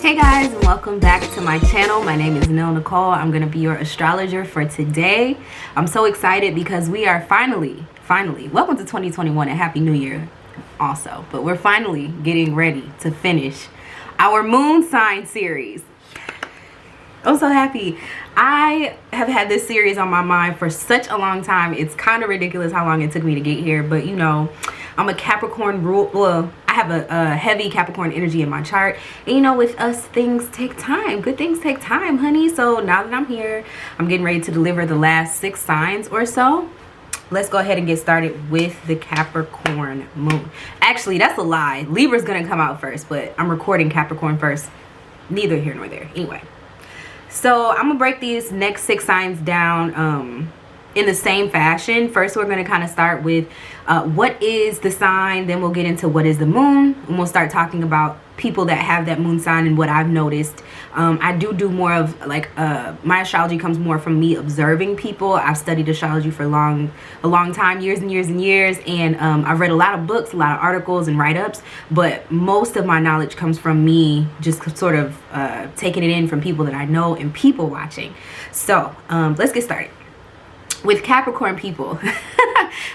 Hey guys, and welcome back to my channel. My name is Nell Nicole. I'm going to be your astrologer for today. I'm so excited because we are finally, welcome to 2021 and Happy New Year also. But we're finally getting ready to finish our moon sign series. I'm so happy. I have had this series on my mind for such a long time. It's kind of ridiculous how long it took me to get here, but you know, I'm a Capricorn I have a heavy Capricorn energy in my chart, and you know, with us, things take time. Good things take time, honey. So now that I'm here, I'm getting ready to deliver the last 6 signs or so. Let's go ahead and get started with the Capricorn moon. Actually, that's a lie. Libra's gonna come out first, but I'm recording Capricorn first. Neither here nor there. Anyway, so I'm gonna break these next 6 signs down in the same fashion. First, we're going to kind of start with what is the sign, then we'll get into what is the moon, and we'll start talking about people that have that moon sign and what I've noticed. I do more of like my astrology comes more from me observing people. I've studied astrology for a long time, years and years, and I've read a lot of books, a lot of articles and write-ups, but most of my knowledge comes from me just sort of taking it in from people that I know and people watching. So let's get started. With Capricorn people,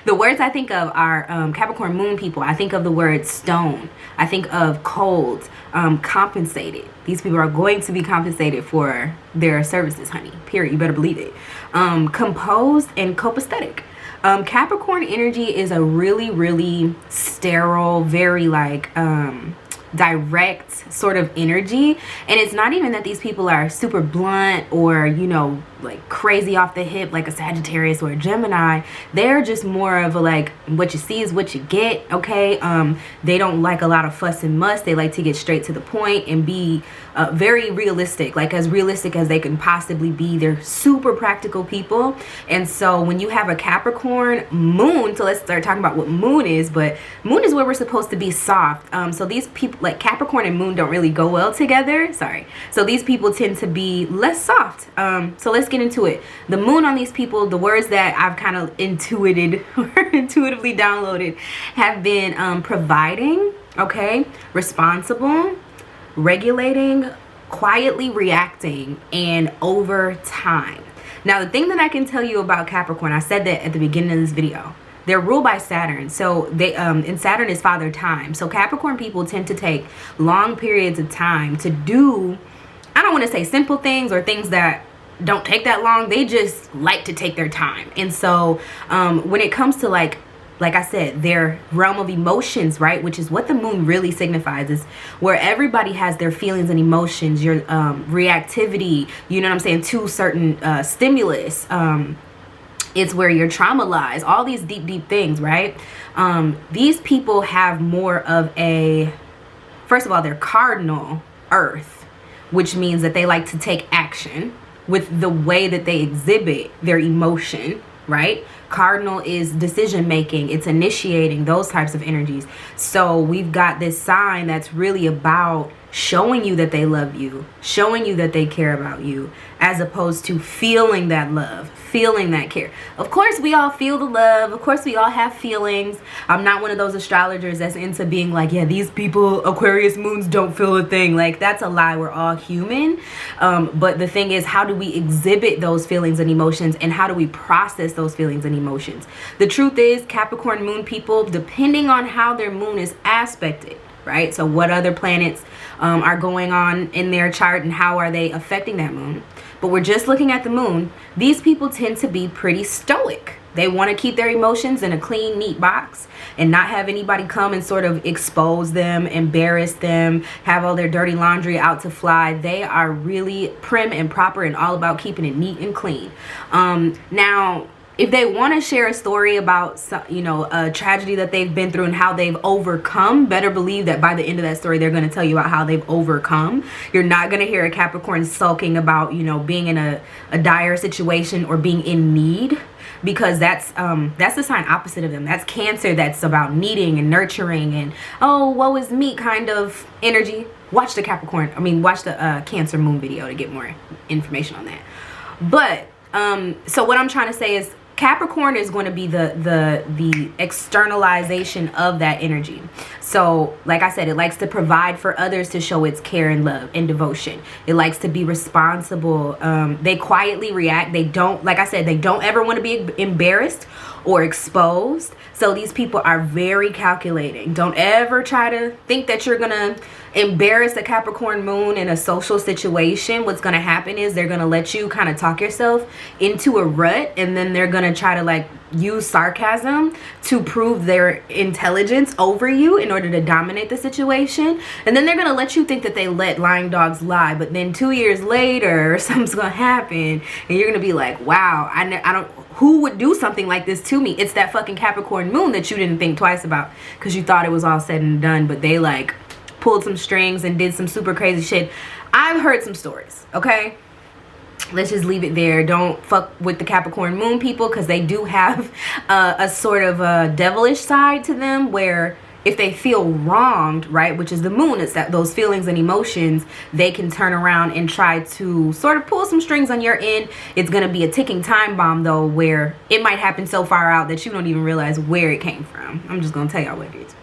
the words I think of are Capricorn moon people. I think of the word stone. I think of cold, compensated. These people are going to be compensated for their services, honey. Period. You better believe it. Composed and copacetic. Capricorn energy is a really sterile, very like direct sort of energy, and it's not even that these people are super blunt or, you know, like crazy off the hip like a Sagittarius or a Gemini. They're just more of a like, what you see is what you get. Okay, they don't like a lot of fuss and muss. They like to get straight to the point and be very realistic, like as realistic as they can possibly be. They're super practical people. And so when you have a Capricorn moon, so let's start talking about what moon is. But moon is where we're supposed to be soft. So these people, like Capricorn and moon, don't really go well together. Sorry. So these people tend to be less soft. So let's get into it. The moon on these people, the words that I've kind of intuited or intuitively downloaded have been providing, okay, responsible, regulating, quietly reacting, and over time. Now, the thing that I can tell you about Capricorn, I said that at the beginning of this video, they're ruled by Saturn. So they and Saturn is father time. So Capricorn people tend to take long periods of time to do, I don't want to say simple things or things that don't take that long. They just like to take their time. And so when it comes to like I said, their realm of emotions, right, which is what the moon really signifies, is where everybody has their feelings and emotions, your reactivity, you know what I'm saying, to certain stimulus. It's where your trauma lies, all these deep things, right? These people have more of a, first of all, they're cardinal earth, which means that they like to take action with the way that they exhibit their emotion, right? Cardinal is decision making, it's initiating, those types of energies. So we've got this sign that's really about showing you that they love you, showing you that they care about you, as opposed to feeling that love, feeling that care. Of course, we all feel the love. Of course, we all have feelings. I'm not one of those astrologers that's into being like, yeah, these people, Aquarius moons, don't feel a thing. Like, that's a lie. We're all human. But the thing is, how do we exhibit those feelings and emotions, and how do we process those feelings and emotions? The truth is, Capricorn moon people, depending on how their moon is aspected, right? So what other planets are going on in their chart and how are they affecting that moon? But we're just looking at the moon. These people tend to be pretty stoic. They want to keep their emotions in a clean, neat box and not have anybody come and sort of expose them, embarrass them, have all their dirty laundry out to fly. They are really prim and proper and all about keeping it neat and clean. Now, if they want to share a story about, you know, a tragedy that they've been through and how they've overcome, better believe that by the end of that story, they're going to tell you about how they've overcome. You're not going to hear a Capricorn sulking about, you know, being in a dire situation or being in need, because that's the sign opposite of them. That's Cancer. That's about needing and nurturing and, oh, woe is me kind of energy. Watch the watch the Cancer moon video to get more information on that. But so what I'm trying to say is, Capricorn is going to be the externalization of that energy. So like I said, it likes to provide for others to show its care and love and devotion. It likes to be responsible. They quietly react. They don't, like I said, they don't ever want to be embarrassed or exposed. So these people are very calculating. Don't ever try to think that you're gonna embarrass a Capricorn moon in a social situation. What's gonna happen is they're gonna let you kind of talk yourself into a rut, and then they're gonna try to like use sarcasm to prove their intelligence over you in order to dominate the situation. And then they're gonna let you think that they let lying dogs lie, but then 2 years later something's gonna happen and you're gonna be like, wow, I don't, who would do something like this to me? It's that fucking Capricorn moon that you didn't think twice about because you thought it was all said and done, but they like pulled some strings and did some super crazy shit. I've heard some stories, okay? Let's just leave it there. Don't fuck with the Capricorn moon people because they do have a sort of a devilish side to them where if they feel wronged, right, which is the moon, it's that those feelings and emotions, they can turn around and try to sort of pull some strings on your end. It's going to be a ticking time bomb, though, where it might happen so far out that you don't even realize where it came from. I'm just going to tell y'all what it is.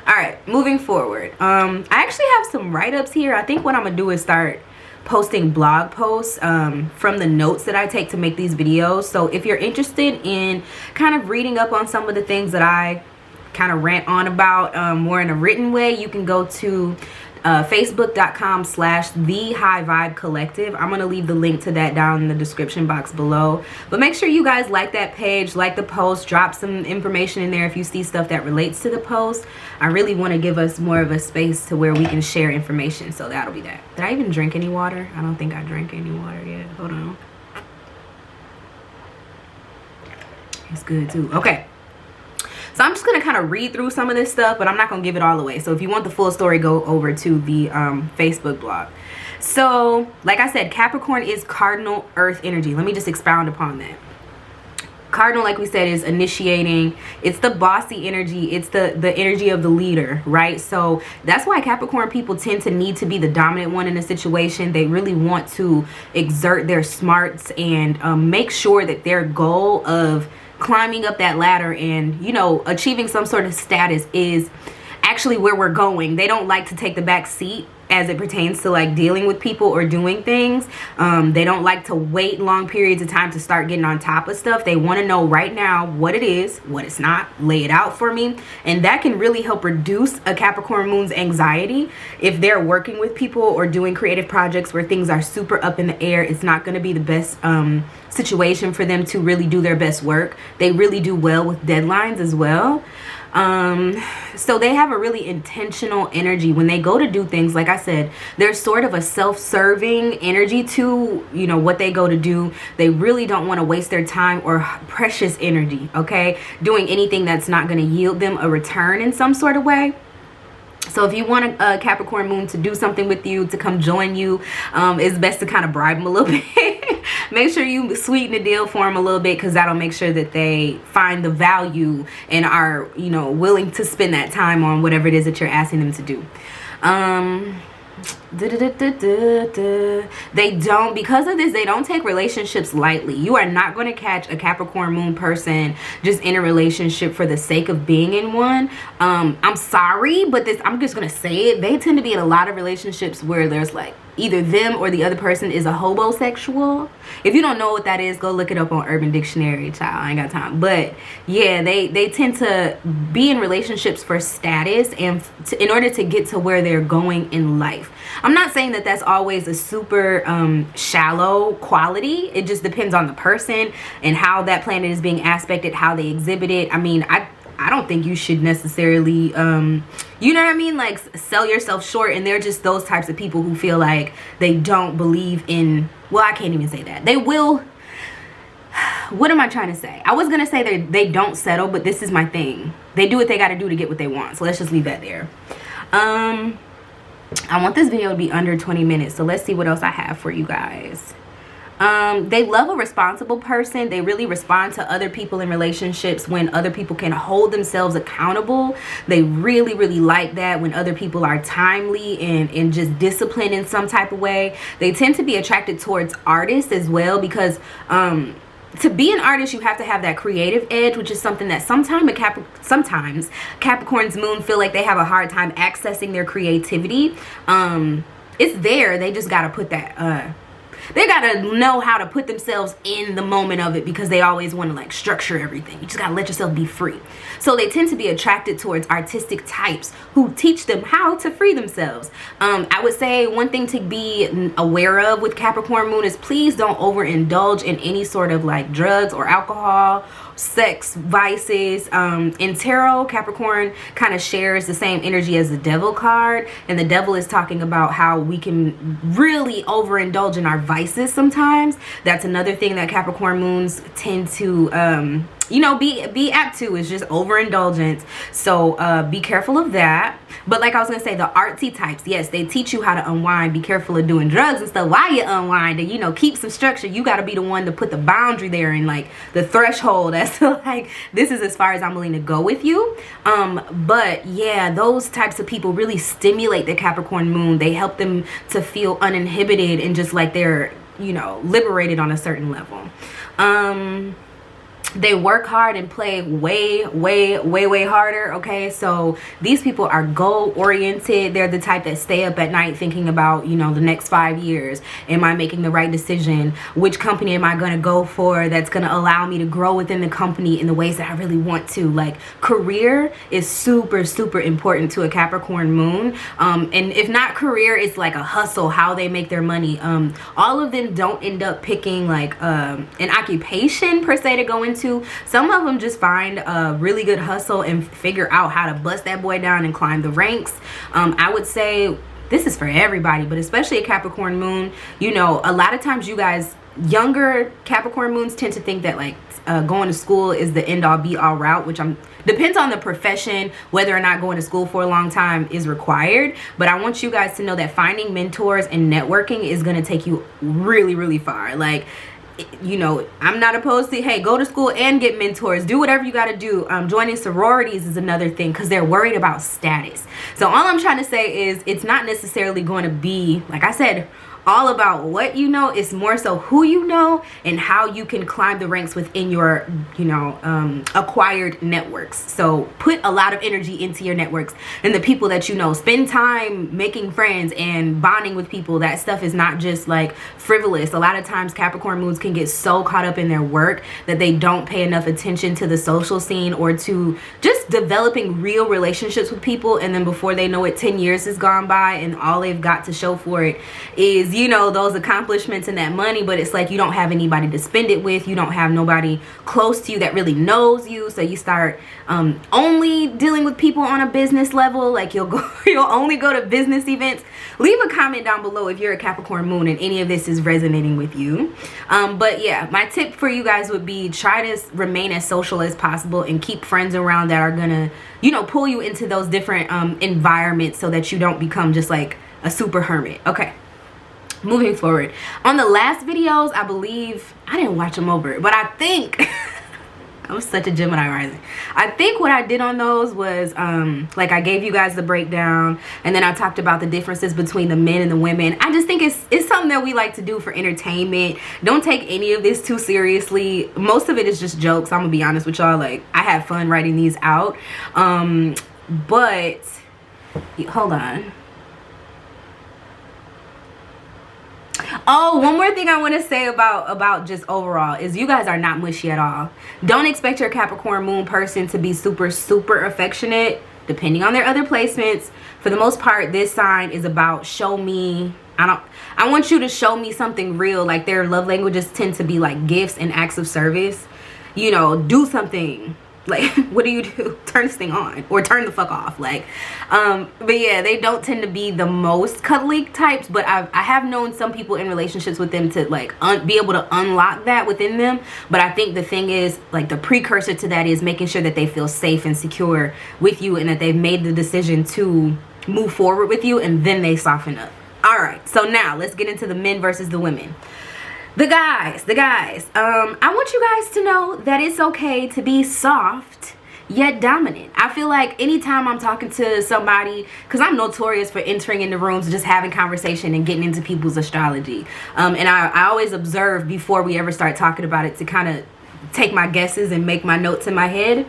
All right, moving forward. I actually have some write-ups here. I think what I'm going to do is start posting blog posts from the notes that I take to make these videos. So if you're interested in kind of reading up on some of the things that I kind of rant on about more in a written way, you can go to facebook.com/the high vibe collective. I'm gonna leave the link to that down in the description box below, but make sure you guys like that page, like the post, drop some information in there if you see stuff that relates to the post. I really want to give us more of a space to where we can share information, so that'll be that. Did I even drink any water? I don't think I drank any water yet. Hold on. It's good too. Okay, so I'm just going to kind of read through some of this stuff, but I'm not going to give it all away. So if you want the full story, go over to the Facebook blog. So like I said, Capricorn is cardinal earth energy. Let me just expound upon that. Cardinal, like we said, is initiating. It's the bossy energy. It's the energy of the leader, right? So that's why Capricorn people tend to need to be the dominant one in a situation. They really want to exert their smarts and make sure that their goal of climbing up that ladder and, you know, achieving some sort of status is actually where we're going. They don't like to take the back seat as it pertains to like dealing with people or doing things. They don't like to wait long periods of time to start getting on top of stuff. They want to know right now what it is, what it's not, lay it out for me. And that can really help reduce a Capricorn moon's anxiety. If they're working with people or doing creative projects where things are super up in the air, it's not going to be the best situation for them to really do their best work. They really do well with deadlines as well. So they have a really intentional energy when they go to do things. Like I said, there's sort of a self-serving energy to, you know, what they go to do. They really don't want to waste their time or precious energy, okay, doing anything that's not going to yield them a return in some sort of way. So if you want a Capricorn moon to do something with you, to come join you, it's best to kind of bribe them a little bit. Make sure you sweeten the deal for them a little bit, because that'll make sure that they find the value and are, you know, willing to spend that time on whatever it is that you're asking them to do. They don't, because of this, they don't take relationships lightly. You are not going to catch a Capricorn moon person just in a relationship for the sake of being in one. I'm sorry, but this, I'm just going to say it. They tend to be in a lot of relationships where there's like either them or the other person is a hobosexual. If you don't know what that is, go look it up on Urban Dictionary, child. I ain't got time. But yeah, they tend to be in relationships for status and in order to get to where they're going in life. I'm not saying that that's always a super shallow quality. It just depends on the person and how that planet is being aspected, how they exhibit it. I mean, I don't think you should necessarily, you know what I mean? Like, sell yourself short. And they're just those types of people who feel like they don't believe in, well, I can't even say that. They will, what am I trying to say? I was going to say they don't settle, but this is my thing. They do what they got to do to get what they want. So let's just leave that there. I want this video to be under 20 minutes. So let's see what else I have for you guys. They love a responsible person. They really respond to other people in relationships when other people can hold themselves accountable. They really, really like that when other people are timely and just disciplined in some type of way. They tend to be attracted towards artists as well, because to be an artist, you have to have that creative edge, which is something that sometimes Capricorn's moon feel like they have a hard time accessing their creativity. It's there. They just got to put that, they got to know how to put themselves in the moment of it, because they always want to like structure everything. You just got to let yourself be free. So they tend to be attracted towards artistic types who teach them how to free themselves. I would say one thing to be aware of with Capricorn moon is please don't overindulge in any sort of like drugs or alcohol, sex, vices. In tarot, Capricorn kind of shares the same energy as the devil card, and the devil is talking about how we can really overindulge in our vices sometimes. That's another thing that Capricorn moons tend to you know, be apt to, is just overindulgence. So be careful of that. But like I was gonna say, the artsy types, yes, they teach you how to unwind. Be careful of doing drugs and stuff while you unwind, and you know, keep some structure. You got to be the one to put the boundary there and like the threshold as to like, this is as far as I'm willing to go with you. But yeah, those types of people really stimulate the Capricorn moon. They help them to feel uninhibited and just like they're, you know, liberated on a certain level. They work hard and play way harder. Okay, so these people are goal oriented. They're the type that stay up at night thinking about, you know, the next 5 years. Am I making the right decision? Which company am I going to go for that's going to allow me to grow within the company in the ways that I really want to? Like, career is super important to a Capricorn moon. And if not career, it's like a hustle, how they make their money. All of them don't end up picking like an occupation per se to go into. Some of them just find a really good hustle and figure out how to bust that boy down and climb the ranks. I would say this is for everybody, but especially a Capricorn moon. You know, a lot of times you guys, younger Capricorn moons tend to think that like going to school is the end all be all route, which depends on the profession, whether or not going to school for a long time is required. But I want you guys to know that finding mentors and networking is going to take you really far. Like, you know, I'm not opposed to, hey, go to school and get mentors, do whatever you got to do. Joining sororities is another thing, because they're worried about status. So all I'm trying to say is it's not necessarily going to be, like I said, all about what you know. It's more so who you know and how you can climb the ranks within your, you know, acquired networks. So put a lot of energy into your networks and the people that you know. Spend time making friends and bonding with people. That stuff is not just like frivolous. A lot of times Capricorn moons can get so caught up in their work that they don't pay enough attention to the social scene or to just developing real relationships with people. And then before they know it, 10 years has gone by and all they've got to show for it is, you know, those accomplishments and that money. But it's like you don't have anybody to spend it with. You don't have nobody close to you that really knows you. So you start only dealing with people on a business level. Like you'll only go to business events. Leave a comment down below if you're a Capricorn moon and any of this is resonating with you. But yeah, my tip for you guys would be try to remain as social as possible and keep friends around that are gonna, you know, pull you into those different environments so that you don't become just like a super hermit. Okay, moving forward. On the last videos, I believe, I didn't watch them over, but I think I'm such a Gemini rising. I think what I did on those was like I gave you guys the breakdown, and then I talked about the differences between the men and the women. I just think it's something that we like to do for entertainment. Don't take any of this too seriously. Most of it is just jokes. I'm gonna be honest with y'all. Like, I have fun writing these out. But hold on. Oh, one more thing I want to say about just overall is you guys are not mushy at all. Don't expect your Capricorn moon person to be super affectionate, depending on their other placements. For the most part, this sign is about show me. I want you to show me something real. Like, their love languages tend to be like gifts and acts of service. You know, do something. Like, what do you do? Turn this thing on or turn the fuck off. Like, but yeah, they don't tend to be the most cuddly types, but I have known some people in relationships with them to like be able to unlock that within them. But I think the thing is, like, the precursor to that is making sure that they feel safe and secure with you and that they've made the decision to move forward with you, and then they soften up. All right, so now let's get into the men versus the women. The guys, I want you guys to know that it's okay to be soft. yet dominant. I feel like anytime I'm talking to somebody, because I'm notorious for entering into rooms, just having conversation and getting into people's astrology, and I always observe before we ever start talking about it to kind of take my guesses and make my notes in my head.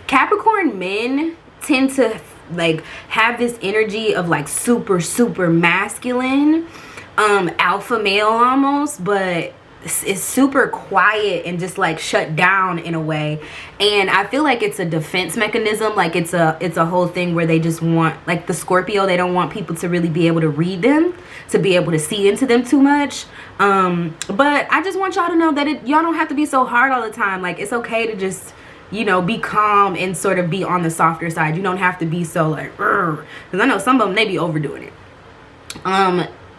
Capricorn men tend to like have this energy of like super masculine, alpha male almost, but it's super quiet and just like shut down in a way. And I feel like it's a defense mechanism. Like it's a whole thing where they just want, like the Scorpio, they don't want people to really be able to read them, to be able to see into them too much. But I just want y'all to know that y'all don't have to be so hard all the time. Like it's okay to just, you know, be calm and sort of be on the softer side. You don't have to be so like, because I know some of them, they be overdoing it.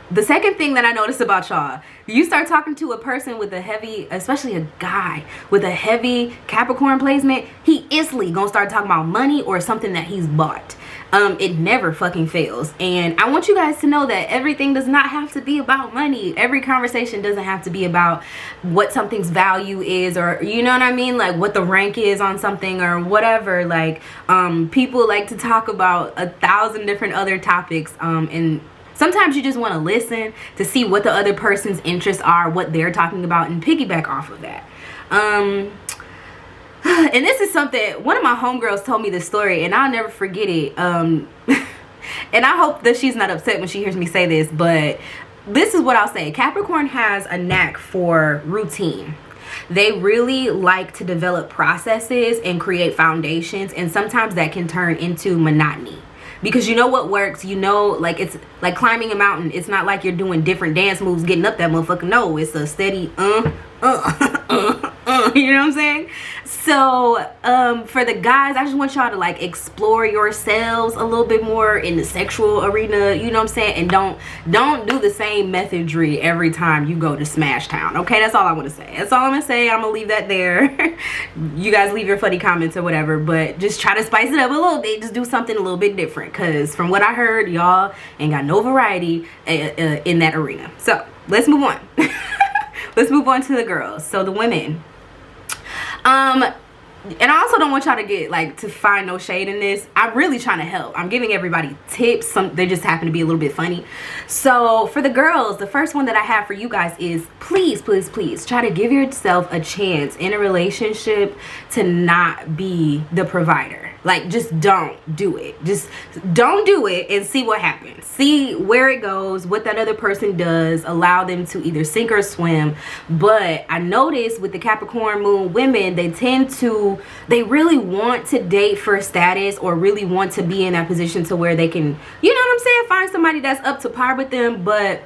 The second thing that I noticed about y'all, you start talking to a person with a heavy, especially a guy with a heavy Capricorn placement, he instantly gonna start talking about money or something that he's bought. It never fucking fails. And I want you guys to know that everything does not have to be about money. Every conversation doesn't have to be about what something's value is, or you know what I mean, like what the rank is on something or whatever. Like people like to talk about 1,000 different other topics, and sometimes you just want to listen to see what the other person's interests are, what they're talking about, and piggyback off of that. And this is something, one of my homegirls told me this story, and I'll never forget it. And I hope that she's not upset when she hears me say this, but this is what I'll say. Capricorn has a knack for routine. They really like to develop processes and create foundations, and sometimes that can turn into monotony. Because you know what works, you know, like it's like climbing a mountain. It's not like you're doing different dance moves getting up that motherfucker. No, it's a steady you know what I'm saying? So for the guys, I just want y'all to like explore yourselves a little bit more in the sexual arena, you know what I'm saying? And don't do the same methodry every time you go to Smash Town. Okay, that's all I want to say. That's all I'm gonna say. I'm gonna leave that there. You guys leave your funny comments or whatever, but just try to spice it up a little bit. Just do something a little bit different, because from what I heard, y'all ain't got no variety in that arena. So let's move on. Let's move on to the girls. So the women. And I also don't want y'all to get like to find no shade in this. I'm really trying to help. I'm giving everybody tips. They just happen to be a little bit funny. So for the girls, the first one that I have for you guys is please try to give yourself a chance in a relationship to not be the provider. Like, just don't do it. Just don't do it and see what happens. See where it goes, what that other person does. Allow them to either sink or swim. But I noticed with the Capricorn moon women, they really want to date for status, or really want to be in that position to where they can, you know what I'm saying, find somebody that's up to par with them. But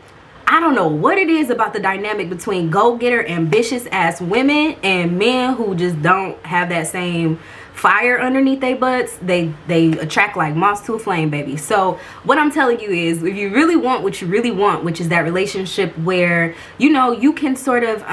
I don't know what it is about the dynamic between go-getter, ambitious ass women and men who just don't have that same fire underneath their butts. They attract like moths to a flame, baby. So what I'm telling you is, if you really want what you really want, which is that relationship where, you know, you can sort of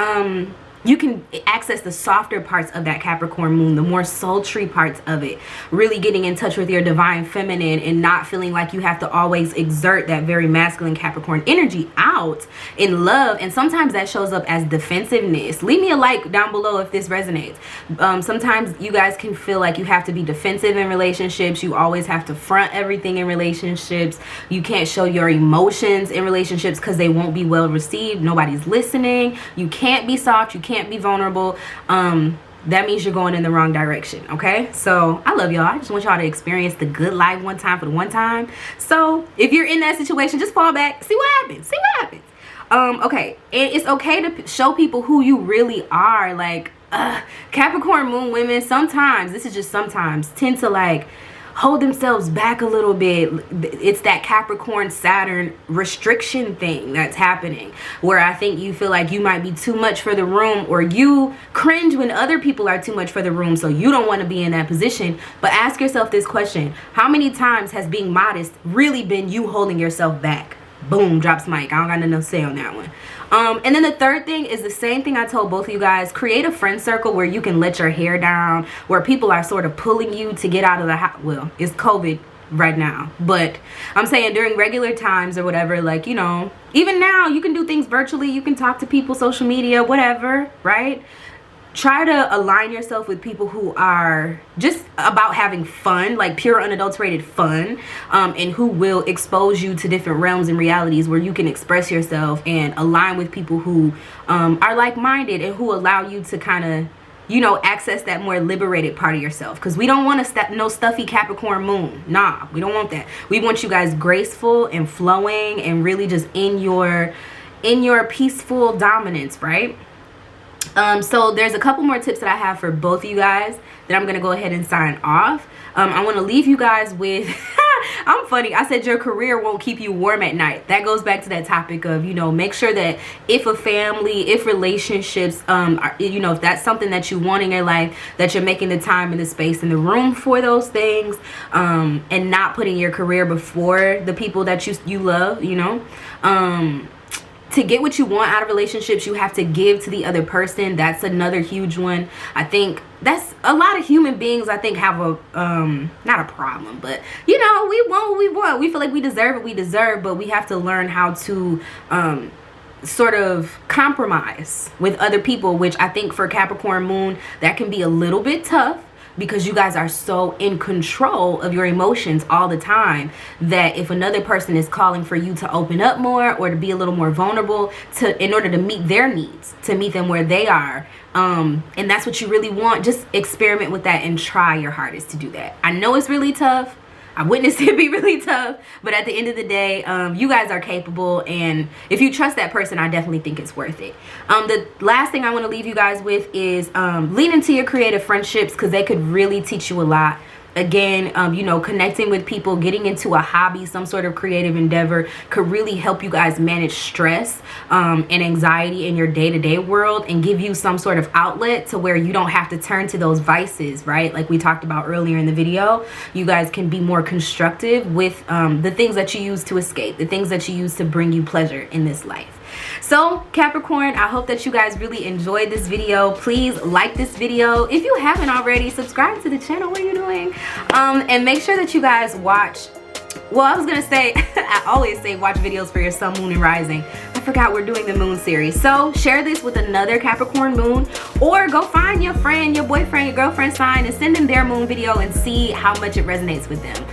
you can access the softer parts of that Capricorn moon, the more sultry parts of it, really getting in touch with your divine feminine and not feeling like you have to always exert that very masculine Capricorn energy out in love. And sometimes that shows up as defensiveness. Leave me a like down below if this resonates. Sometimes you guys can feel like you have to be defensive in relationships. You always have to front everything in relationships. You can't show your emotions in relationships because they won't be well received. Nobody's listening. You can't be soft. You can't be vulnerable. That means you're going in the wrong direction. Okay, so I love y'all. I just want y'all to experience the good life one time for the one time. So if you're in that situation, just fall back, see what happens. Okay, and it's okay to show people who you really are. Like Capricorn moon women sometimes, this is just sometimes, tend to like hold themselves back a little bit. It's that Capricorn Saturn restriction thing that's happening, where I think you feel like you might be too much for the room, or you cringe when other people are too much for the room, so you don't want to be in that position. But ask yourself this question: how many times has being modest really been you holding yourself back? Boom, drops mic. I don't got nothing to say on that one. And then the third thing is the same thing I told both of you guys. Create a friend circle where you can let your hair down, where people are sort of pulling you to get out of the house. Well, it's COVID right now, but I'm saying during regular times or whatever, like, you know, even now you can do things virtually. You can talk to people, social media, whatever, right? try to align yourself with people who are just about having fun, like pure unadulterated fun, and who will expose you to different realms and realities where you can express yourself, and align with people who are like-minded and who allow you to kind of, you know, access that more liberated part of yourself. Because we don't want no stuffy Capricorn moon. Nah, we don't want that. We want you guys graceful and flowing and really just in your peaceful dominance, right? So there's a couple more tips that I have for both of you guys that I'm gonna go ahead and sign off. I want to leave you guys with I'm funny. I said your career won't keep you warm at night. That goes back to that topic of, you know, make sure that if a family, if relationships, you know, if that's something that you want in your life, that you're making the time and the space and the room for those things, and not putting your career before the people that you love, you know. To get what you want out of relationships, you have to give to the other person. That's another huge one. I think that's a lot of human beings, I think, have a not a problem, but you know, we want what we want. We feel like we deserve what we deserve, but we have to learn how to sort of compromise with other people, which I think for Capricorn moon, that can be a little bit tough, because you guys are so in control of your emotions all the time, that if another person is calling for you to open up more or to be a little more vulnerable in order to meet their needs, to meet them where they are, and that's what you really want, just experiment with that and try your hardest to do that. I know it's really tough. I witnessed it be really tough, but at the end of the day, you guys are capable, and if you trust that person, I definitely think it's worth it. The last thing I want to leave you guys with is lean into your creative friendships, because they could really teach you a lot. Again, you know, connecting with people, getting into a hobby, some sort of creative endeavor could really help you guys manage stress and anxiety in your day-to-day world, and give you some sort of outlet to where you don't have to turn to those vices, right? Like we talked about earlier in the video, you guys can be more constructive with the things that you use to escape, the things that you use to bring you pleasure in this life. So Capricorn, I hope that you guys really enjoyed this video. Please like this video. If you haven't already, subscribe to the channel. What are you doing? And make sure that you guys watch, well, I was gonna say I always say watch videos for your sun, moon, and rising. I forgot we're doing the moon series. So share this with another Capricorn moon, or go find your friend, your boyfriend, your girlfriend sign and send them their moon video and see how much it resonates with them.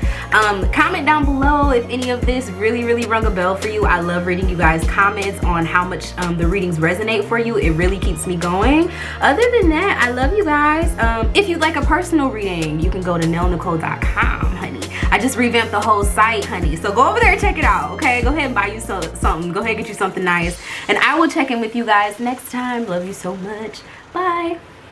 Comment down below if any of this really rung a bell for you. I love reading you guys' comments on how much the readings resonate for you. It really keeps me going. Other than that, I love you guys. If you'd like a personal reading, you can go to nellnicole.com, honey. I just revamped the whole site, honey. So go over there and check it out, okay? Go ahead and buy you something. Go ahead and get you something nice. And I will check in with you guys next time. Love you so much. Bye.